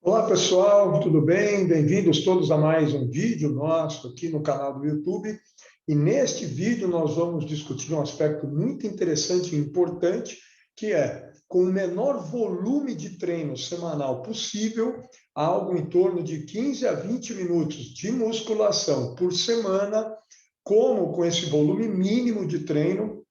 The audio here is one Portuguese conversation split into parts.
Olá pessoal, tudo bem? Bem-vindos todos a mais um vídeo nosso aqui no canal do YouTube. E neste vídeo nós vamos discutir um aspecto muito interessante e importante, que é, com o menor volume de treino semanal possível, algo em torno de 15 a 20 minutos de musculação por semana, como com esse volume mínimo de treino,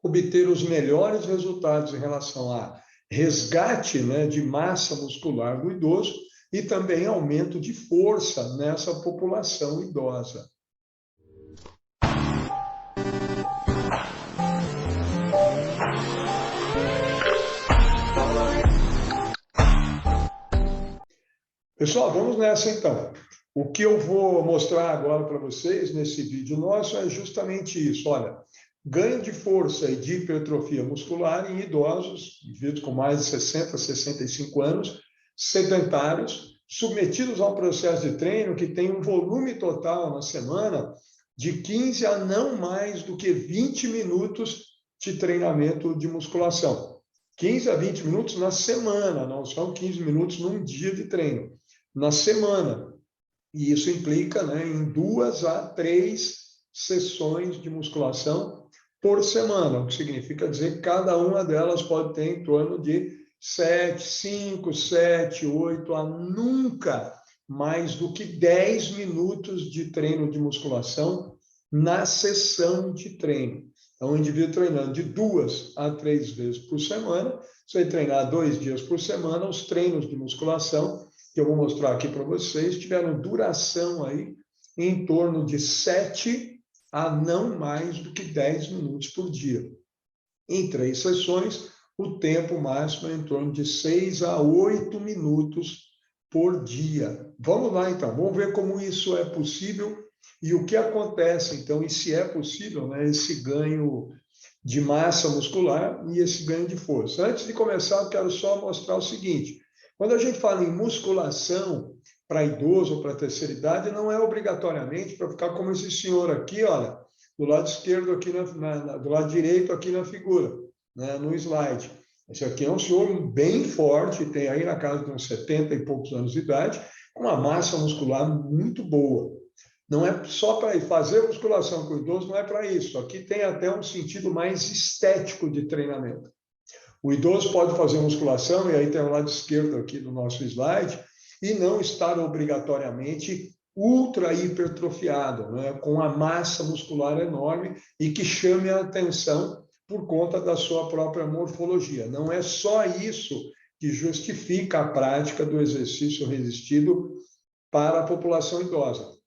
obter os melhores resultados em relação a resgate, né, de massa muscular do idoso e também aumento de força nessa população idosa. Pessoal, vamos nessa então. O que eu vou mostrar agora para vocês nesse vídeo nosso é justamente isso. Olha, ganho de força e de hipertrofia muscular em idosos, indivíduos com mais de 60, 65 anos, sedentários, submetidos a um processo de treino que tem um volume total na semana de 15 a não mais do que 20 minutos de treinamento de musculação. 15 a 20 minutos na semana, não são 15 minutos num dia de treino, na semana. E isso implica, né, em 2 a 3 sessões de musculação por semana, o que significa dizer que cada uma delas pode ter em torno de 5, 7, 8 a nunca mais do que 10 minutos de treino de musculação na sessão de treino. Então, o indivíduo treinando de 2 a 3 vezes por semana, você vai treinar 2 dias por semana, os treinos de musculação que eu vou mostrar aqui para vocês, tiveram duração aí em torno de 7 a não mais do que 10 minutos por dia. Em 3 sessões, o tempo máximo é em torno de 6 a 8 minutos por dia. Vamos lá, então, vamos ver como isso é possível e o que acontece, então, e se é possível, né, esse ganho de massa muscular e esse ganho de força. Antes de começar, eu quero só mostrar o seguinte: quando a gente fala em musculação para idoso ou para terceira idade, não é obrigatoriamente para ficar como esse senhor aqui, olha, do lado esquerdo aqui, do lado direito aqui na figura, né, no slide. Esse aqui é um senhor bem forte, tem aí na casa de uns 70 e poucos anos de idade, com uma massa muscular muito boa. Não é só para fazer musculação com o idoso, não é para isso. Aqui tem até um sentido mais estético de treinamento. O idoso pode fazer musculação, e aí tem o lado esquerdo aqui do nosso slide, e não estar obrigatoriamente ultra hipertrofiado, né, com a massa muscular enorme e que chame a atenção por conta da sua própria morfologia. Não é só isso que justifica a prática do exercício resistido para a população idosa.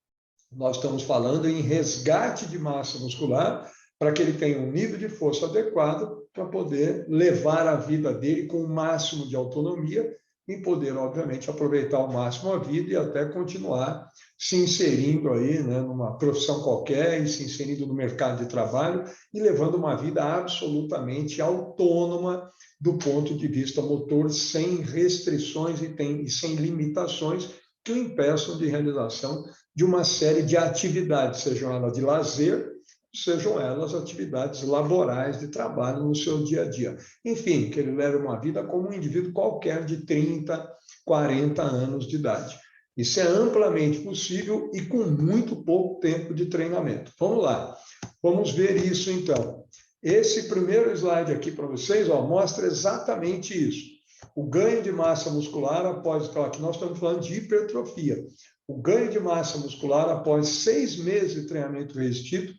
Nós estamos falando em resgate de massa muscular para que ele tenha um nível de força adequado para poder levar a vida dele com o máximo de autonomia e poder, obviamente, aproveitar ao máximo a vida e até continuar se inserindo aí, né, numa profissão qualquer e se inserindo no mercado de trabalho e levando uma vida absolutamente autônoma do ponto de vista motor, sem restrições e sem limitações que o impeçam de realização de uma série de atividades, sejam elas de lazer, sejam elas atividades laborais de trabalho no seu dia a dia. Enfim, que ele leve uma vida como um indivíduo qualquer de 30, 40 anos de idade. Isso é amplamente possível e com muito pouco tempo de treinamento. Vamos lá, vamos ver isso então. Esse primeiro slide aqui para vocês, ó, mostra exatamente isso. O ganho de massa muscular após, então aqui nós estamos falando de hipertrofia. O ganho de massa muscular após 6 meses de treinamento resistido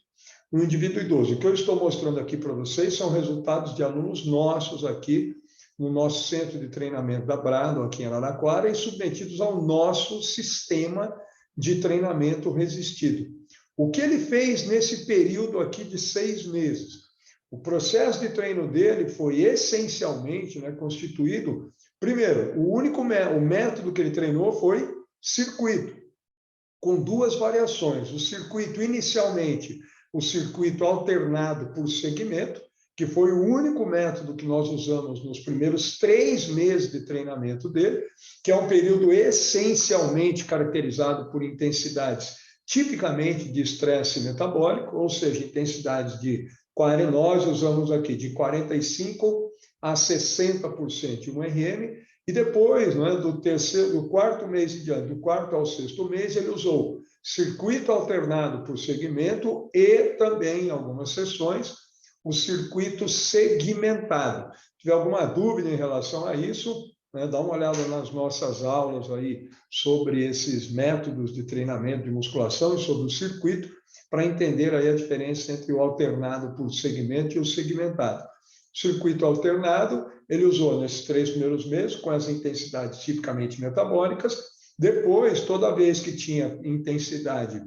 no indivíduo idoso. O que eu estou mostrando aqui para vocês são resultados de alunos nossos aqui no nosso centro de treinamento da Brado, aqui em Araraquara, e submetidos ao nosso sistema de treinamento resistido. O que ele fez nesse período aqui de 6 meses? O processo de treino dele foi essencialmente, né, constituído, primeiro, o método que ele treinou foi circuito, com 2 variações. O circuito, inicialmente, o circuito alternado por segmento, que foi o único método que nós usamos nos primeiros 3 meses de treinamento dele, que é um período essencialmente caracterizado por intensidades tipicamente de estresse metabólico, ou seja, intensidades de nós usamos aqui de 45% a 60% de 1 RM, E depois, não é, do quarto mês em diante, do quarto ao sexto mês, ele usou circuito alternado por segmento e também, em algumas sessões, o circuito segmentado. Se tiver alguma dúvida em relação a isso, né, dá uma olhada nas nossas aulas aí sobre esses métodos de treinamento de musculação e sobre o circuito, para entender aí a diferença entre o alternado por segmento e o segmentado. Circuito alternado, ele usou nesses 3 primeiros meses, com as intensidades tipicamente metabólicas. Depois, toda vez que tinha intensidade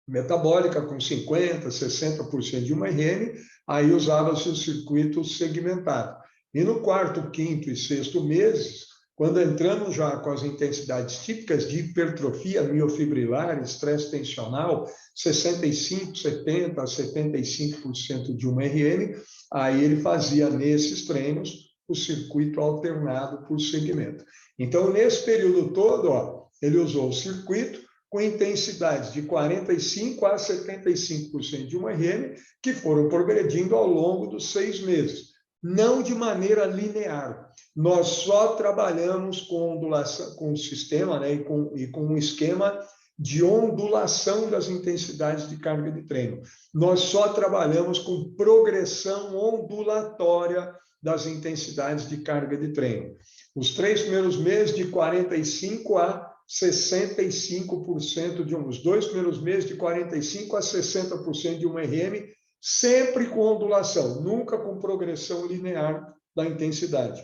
metabólica, com 50%, 60% de 1 RM, aí usava-se o circuito segmentado. E no quarto, quinto e sexto meses, quando entramos já com as intensidades típicas de hipertrofia miofibrilar, estresse tensional, 65%, 70% a 75% de 1 RM, aí ele fazia nesses treinos o circuito alternado por segmento. Então, nesse período todo, ó, ele usou o circuito com intensidades de 45% a 75% de 1 RM, que foram progredindo ao longo dos 6 meses. Não de maneira linear. Nós só trabalhamos com ondulação, com o sistema, né, e com um esquema de ondulação das intensidades de carga de treino. Nós só trabalhamos com progressão ondulatória das intensidades de carga de treino. Os 3 primeiros meses, de 45% a 65% os 2 primeiros meses, de 45% a 60% de 1 RM, sempre com ondulação, nunca com progressão linear da intensidade.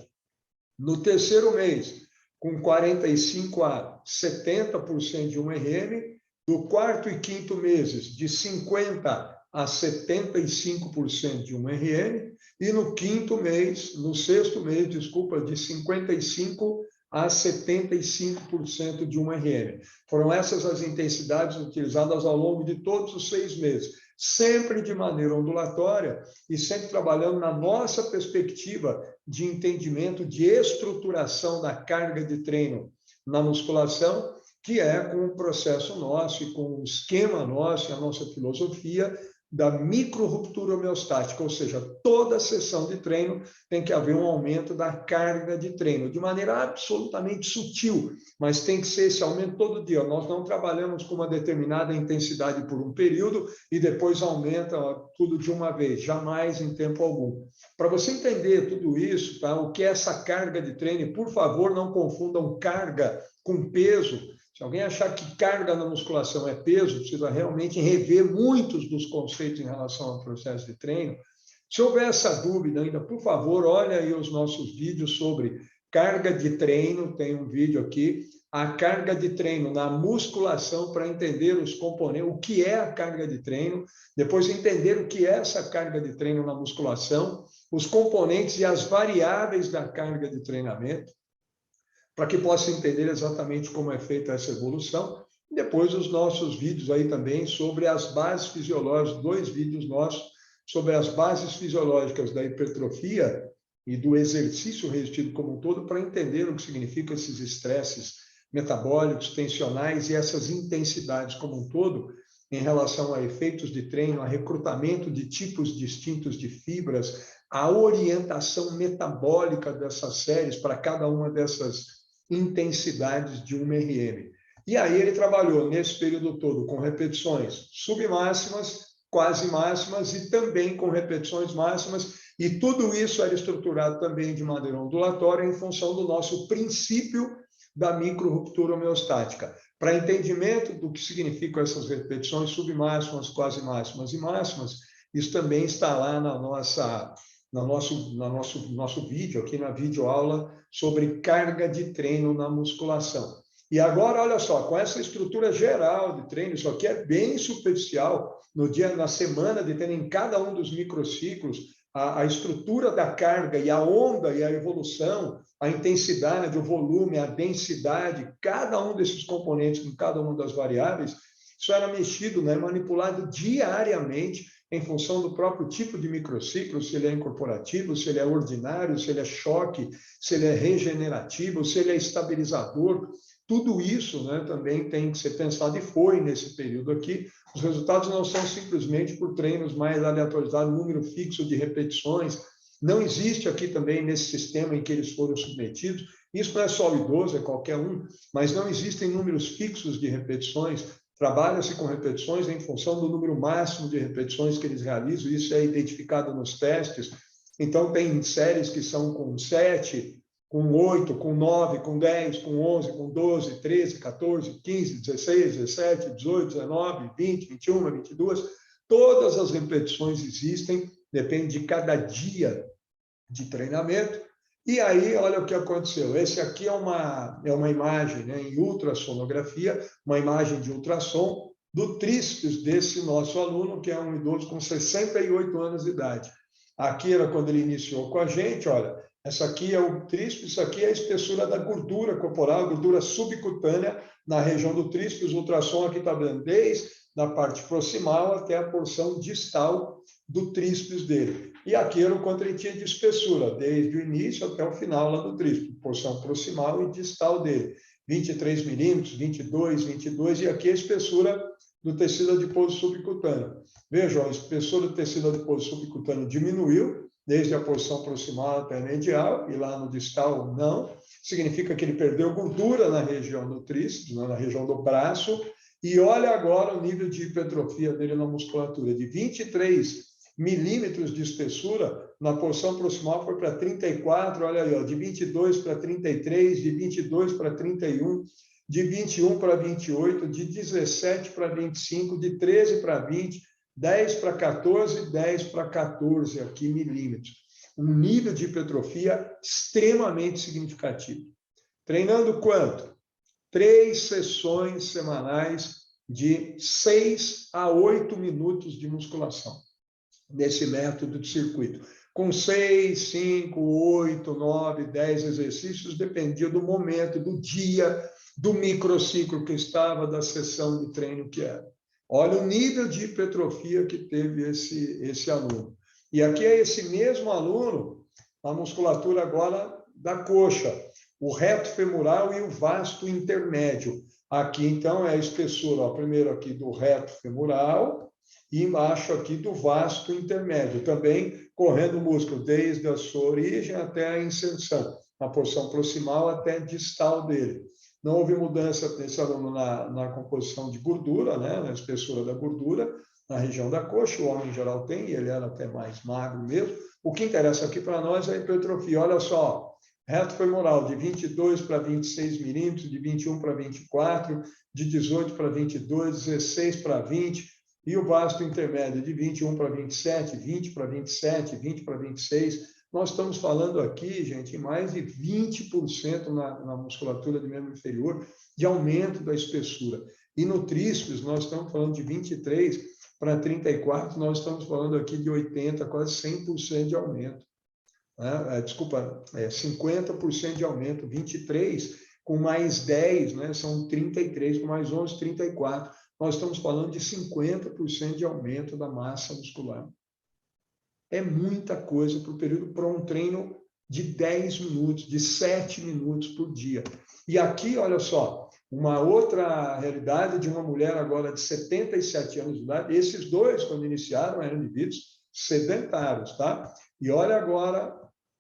No terceiro mês, com 45% a 70% de 1 RM, do quarto e quinto meses, de 50% a 75% de 1 RM, e no sexto mês, desculpa, de 55% a 75% de 1 RM. Foram essas as intensidades utilizadas ao longo de todos os 6 meses, sempre de maneira ondulatória e sempre trabalhando na nossa perspectiva de entendimento de estruturação da carga de treino na musculação, que é com o processo nosso e com o esquema nosso, a nossa filosofia da micro-ruptura homeostática, ou seja, toda sessão de treino tem que haver um aumento da carga de treino, de maneira absolutamente sutil, mas tem que ser esse aumento todo dia. Nós não trabalhamos com uma determinada intensidade por um período e depois aumenta tudo de uma vez, jamais em tempo algum. Para você entender tudo isso, tá? O que é essa carga de treino, e por favor, não confundam carga com peso. Se alguém achar que carga na musculação é peso, precisa realmente rever muitos dos conceitos em relação ao processo de treino. Se houver essa dúvida ainda, por favor, olha aí os nossos vídeos sobre carga de treino, tem um vídeo aqui, a carga de treino na musculação, para entender os componentes, o que é a carga de treino, depois entender o que é essa carga de treino na musculação, os componentes e as variáveis da carga de treinamento, para que possa entender exatamente como é feita essa evolução. E depois os nossos vídeos aí também sobre as bases fisiológicas, 2 vídeos nossos sobre as bases fisiológicas da hipertrofia e do exercício resistido como um todo, para entender o que significam esses estresses metabólicos, tensionais e essas intensidades como um todo, em relação a efeitos de treino, a recrutamento de tipos distintos de fibras, a orientação metabólica dessas séries para cada uma dessas intensidades de 1 RM. E aí ele trabalhou nesse período todo com repetições submáximas, quase máximas e também com repetições máximas, e tudo isso era estruturado também de maneira ondulatória em função do nosso princípio da micro-ruptura homeostática. Para entendimento do que significam essas repetições submáximas, quase máximas e máximas, isso também está lá no nosso vídeo, aqui na videoaula sobre carga de treino na musculação. E agora, olha só, com essa estrutura geral de treino, isso aqui é bem superficial, na semana de treino, em cada um dos microciclos, a estrutura da carga e a onda e a evolução, a intensidade, o volume, a densidade, cada um desses componentes, com cada uma das variáveis, isso era mexido, né, manipulado diariamente, em função do próprio tipo de microciclo, se ele é incorporativo, se ele é ordinário, se ele é choque, se ele é regenerativo, se ele é estabilizador. Tudo isso, né, também tem que ser pensado, e foi nesse período aqui. Os resultados não são simplesmente por treinos mais aleatorizados, número fixo de repetições. Não existe aqui também, nesse sistema em que eles foram submetidos, Isso não é só o idoso, é qualquer um, mas não existem números fixos de repetições. Trabalha-se com repetições em função do número máximo de repetições que eles realizam, isso é identificado nos testes. Então, tem séries que são com 7, com 8, com 9, com 10, com 11, com 12, 13, 14, 15, 16, 17, 18, 19, 20, 21, 22. Todas as repetições existem, depende de cada dia de treinamento. E aí, olha o que aconteceu. Esse aqui é uma imagem, né, em ultrassonografia, uma imagem de ultrassom do tríceps desse nosso aluno, que é um idoso com 68 anos de idade. Aqui era quando ele iniciou com a gente, olha, essa aqui é o tríceps, isso aqui é a espessura da gordura corporal, gordura subcutânea na região do tríceps. O ultrassom aqui está vendo desde a parte proximal até a porção distal do tríceps dele. E aqui era o quanto ele tinha de espessura, desde o início até o final lá do tríceps, porção proximal e distal dele. 23 milímetros, 22, 22, e aqui a espessura do tecido adiposo subcutâneo. Vejam, a espessura do tecido adiposo subcutâneo diminuiu, desde a porção proximal até a medial, e lá no distal não. Significa que ele perdeu gordura na região do tríceps, na região do braço, e olha agora o nível de hipertrofia dele na musculatura, de 23 milímetros de espessura, na porção proximal foi para 34, olha aí, ó, de 22 para 33, de 22 para 31, de 21 para 28, de 17 para 25, de 13 para 20, 10 para 14, 10 para 14 aqui milímetros. Um nível de hipertrofia extremamente significativo. Treinando quanto? 3 sessões semanais de 6 a 8 minutos de musculação, nesse método de circuito. Com 6, 5, 8, 9, 10 exercícios, dependia do momento, do dia, do microciclo que estava, da sessão de treino que era. Olha o nível de hipertrofia que teve esse aluno. E aqui é esse mesmo aluno, a musculatura agora da coxa, o reto femoral e o vasto intermédio. Aqui, então, é a espessura, ó, primeiro aqui do reto femoral e embaixo aqui do vasto intermédio, também correndo o músculo desde a sua origem até a inserção, na porção proximal até distal dele. Não houve mudança desse aluno na composição de gordura, né, na espessura da gordura, na região da coxa, o homem em geral tem, e ele era até mais magro mesmo. O que interessa aqui para nós é a hipertrofia. Olha só, reto femoral de 22 para 26 milímetros, de 21 para 24, de 18 para 22, 16 para 20, e o vasto intermédio de 21 para 27, 20 para 27, 20 para 26. Nós estamos falando aqui, gente, em mais de 20% na musculatura de membro inferior de aumento da espessura. E no tríceps, nós estamos falando de 23 para 34, nós estamos falando aqui de 80, quase 100% de aumento. Desculpa, 50% de aumento, 23 com mais 10, né, são 33, com mais 11, 34. Nós estamos falando de 50% de aumento da massa muscular. É muita coisa para o período, para um treino de 10 minutos, de 7 minutos por dia. E aqui, olha só, uma outra realidade de uma mulher agora de 77 anos de idade. Esses dois, quando iniciaram, eram indivíduos sedentários, tá? E olha agora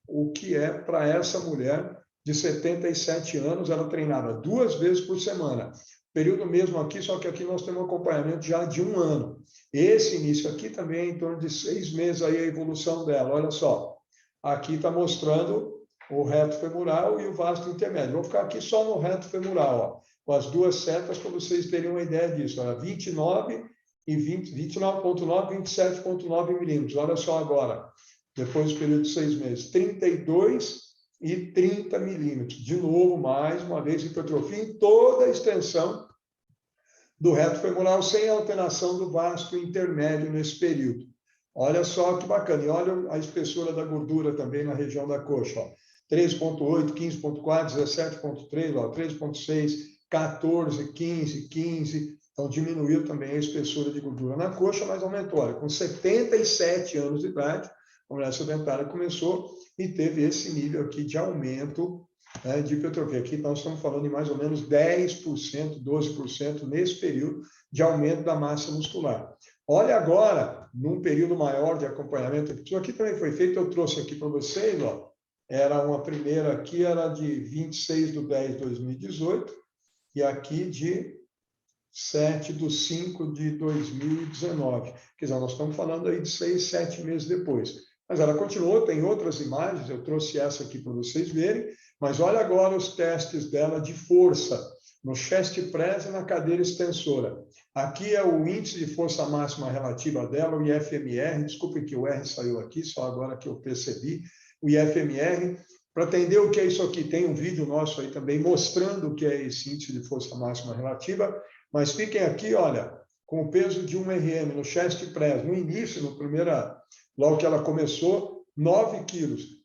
o que é para essa mulher de 77 anos, ela treinava 2 vezes por semana. Período mesmo aqui, só que aqui nós temos um acompanhamento já de 1 ano. Esse início aqui também é em torno de 6 meses aí a evolução dela. Olha só, aqui está mostrando o reto femoral e o vasto intermédio. Vou ficar aqui só no reto femoral, ó, com as duas setas para vocês terem uma ideia disso. Olha, 29 e 29,9, 27,9 milímetros. Olha só agora, depois do período de 6 meses, 32 e 30 milímetros. De novo, mais uma vez, hipertrofia em toda a extensão do reto femoral, sem alteração do vasto intermédio nesse período. Olha só que bacana. E olha a espessura da gordura também na região da coxa. 3,8, 15,4, 17,3, 3,6, 14, 15, 15. Então, diminuiu também a espessura de gordura na coxa, mas aumentou. Olha, com 77 anos de idade, a mulher sedentária começou e teve esse nível aqui de aumento, né, de hipertrofia. Aqui nós estamos falando de mais ou menos 10%, 12% nesse período de aumento da massa muscular. Olha agora, num período maior de acompanhamento, isso aqui também foi feito, eu trouxe aqui para vocês, ó, Era uma primeira aqui, era de 26/10/2018, e aqui de 7/5/2019. Quer dizer, nós estamos falando aí de 6, 7 meses depois. Mas ela continuou, tem outras imagens, eu trouxe essa aqui para vocês verem, mas olha agora os testes dela de força, no chest press e na cadeira extensora. Aqui é o índice de força máxima relativa dela, o IFMR, desculpe que o R saiu aqui, só agora que eu percebi, o IFMR. Para entender o que é isso aqui, tem um vídeo nosso aí também mostrando o que é esse índice de força máxima relativa, mas fiquem aqui, olha, com o peso de 1 RM no chest press, no início, logo que ela começou, 9 quilos.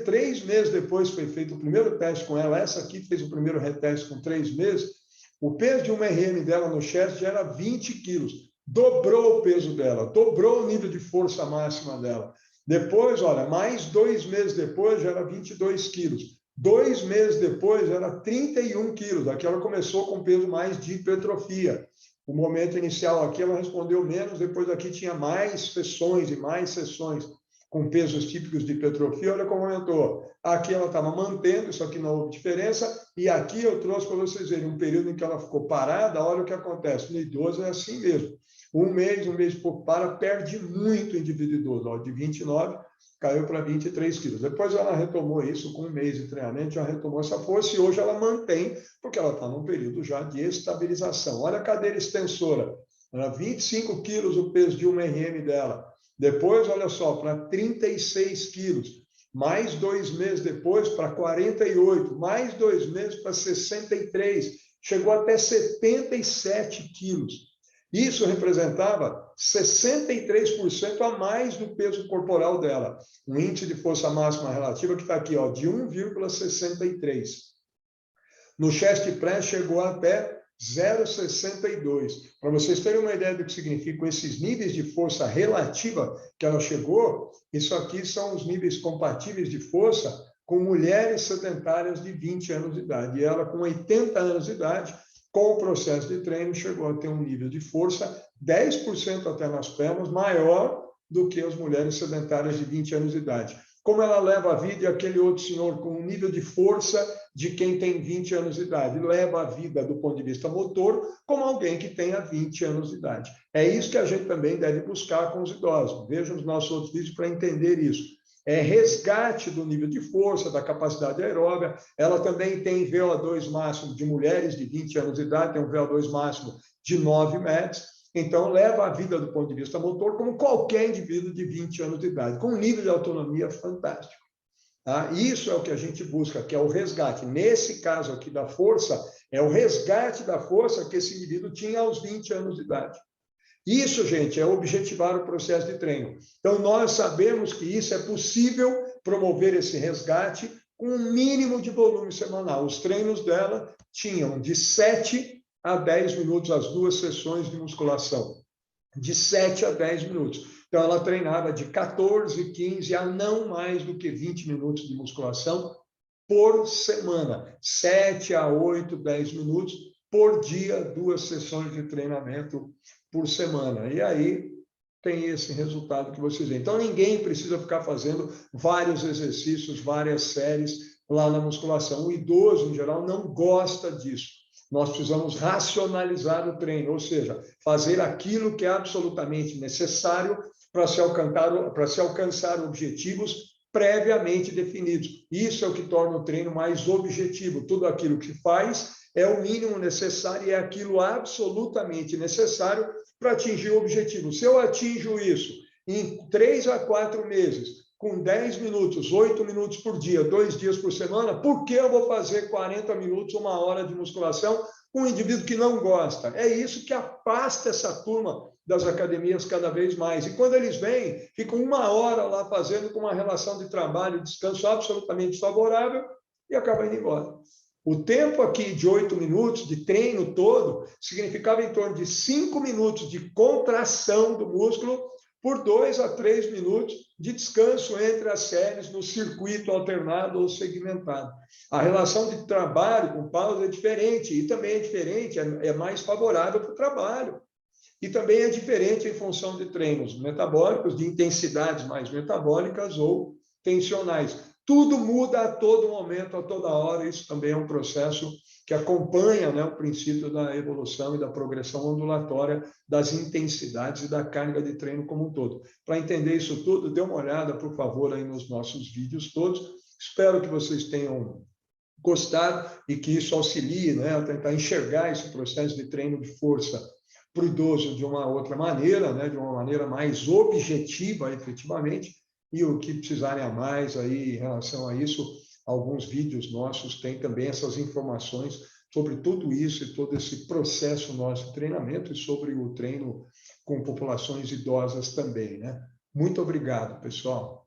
3 meses depois foi feito o primeiro teste com ela, essa aqui fez o primeiro reteste com 3 meses, o peso de 1 RM dela no chest já era 20 quilos. Dobrou o peso dela, dobrou o nível de força máxima dela. Depois, olha, mais 2 meses depois já era 22 quilos. 2 meses depois era 31 quilos. Aqui ela começou com peso mais de hipertrofia. O momento inicial aqui ela respondeu menos, depois aqui tinha mais sessões e mais sessões com pesos típicos de hipertrofia. Olha como aumentou. Aqui ela estava mantendo, isso aqui não houve diferença, e aqui eu trouxe para vocês verem um período em que ela ficou parada. Olha o que acontece. No idoso é assim mesmo. Um mês e pouco perde muito o indivíduo idoso. Ó, de 29 caiu para 23 quilos. Depois ela retomou isso com um mês de treinamento, já retomou essa força e hoje ela mantém, porque ela está num período já de estabilização. Olha a cadeira extensora, era 25 quilos o peso de 1 RM dela. Depois, olha só, para 36 quilos. Mais 2 meses depois, para 48. Mais 2 meses para 63. Chegou até 77 quilos. Isso representava 63% a mais do peso corporal dela. Um índice de força máxima relativa que está aqui, ó, de 1,63. No chest press chegou até 0,62. Para vocês terem uma ideia do que significam esses níveis de força relativa que ela chegou, isso aqui são os níveis compatíveis de força com mulheres sedentárias de 20 anos de idade. E ela, com 80 anos de idade, com o processo de treino, chegou a ter um nível de força 10% até nas pernas, maior do que as mulheres sedentárias de 20 anos de idade. Como ela leva a vida, e aquele outro senhor com um nível de força de quem tem 20 anos de idade, leva a vida do ponto de vista motor como alguém que tenha 20 anos de idade. É isso que a gente também deve buscar com os idosos. Vejam os nossos outros vídeos para entender isso. É resgate do nível de força, da capacidade aeróbica. Ela também tem VO2 máximo de mulheres de 20 anos de idade, tem um VO2 máximo de 9 metros. Então, leva a vida do ponto de vista motor como qualquer indivíduo de 20 anos de idade, com um nível de autonomia fantástico. Tá? Isso é o que a gente busca, que é o resgate. Nesse caso aqui da força, é o resgate da força que esse indivíduo tinha aos 20 anos de idade. Isso, gente, é objetivar o processo de treino. Então, nós sabemos que isso é possível promover esse resgate com um mínimo de volume semanal. Os treinos dela tinham de 7 a 10 minutos, as 2 sessões de musculação. De 7 a 10 minutos. Então, ela treinava de 14, 15 a não mais do que 20 minutos de musculação por semana. 7 a 8, 10 minutos por dia, 2 sessões de treinamento por semana. E aí tem esse resultado que vocês veem. Então, ninguém precisa ficar fazendo vários exercícios, várias séries lá na musculação. O idoso, em geral, não gosta disso. Nós precisamos racionalizar o treino, ou seja, fazer aquilo que é absolutamente necessário para se alcançar objetivos previamente definidos. Isso é o que torna o treino mais objetivo. Tudo aquilo que faz é o mínimo necessário e é aquilo absolutamente necessário para atingir o objetivo. Se eu atinjo isso em 3 a 4 meses, com 10 minutos, 8 minutos por dia, 2 dias por semana, por que eu vou fazer 40 minutos, 1 hora de musculação com um indivíduo que não gosta? É isso que afasta essa turma das academias cada vez mais. E quando eles vêm, ficam 1 hora lá fazendo com uma relação de trabalho e descanso absolutamente desfavorável e acabam indo embora. O tempo aqui de 8 minutos, de treino todo, significava em torno de 5 minutos de contração do músculo por 2 a 3 minutos de descanso entre as séries no circuito alternado ou segmentado. A relação de trabalho com pausa é diferente, e também é diferente, é mais favorável para o trabalho. E também é diferente em função de treinos metabólicos, de intensidades mais metabólicas ou tensionais. Tudo muda a todo momento, a toda hora. Isso também é um processo que acompanha, né, o princípio da evolução e da progressão ondulatória das intensidades e da carga de treino como um todo. Para entender isso tudo, dê uma olhada, por favor, aí nos nossos vídeos todos. Espero que vocês tenham gostado e que isso auxilie, né, a tentar enxergar esse processo de treino de força para o idoso de uma outra maneira, né, de uma maneira mais objetiva, efetivamente. E o que precisarem a mais aí em relação a isso, alguns vídeos nossos têm também essas informações sobre tudo isso e todo esse processo nosso de treinamento e sobre o treino com populações idosas também, né? Muito obrigado, pessoal.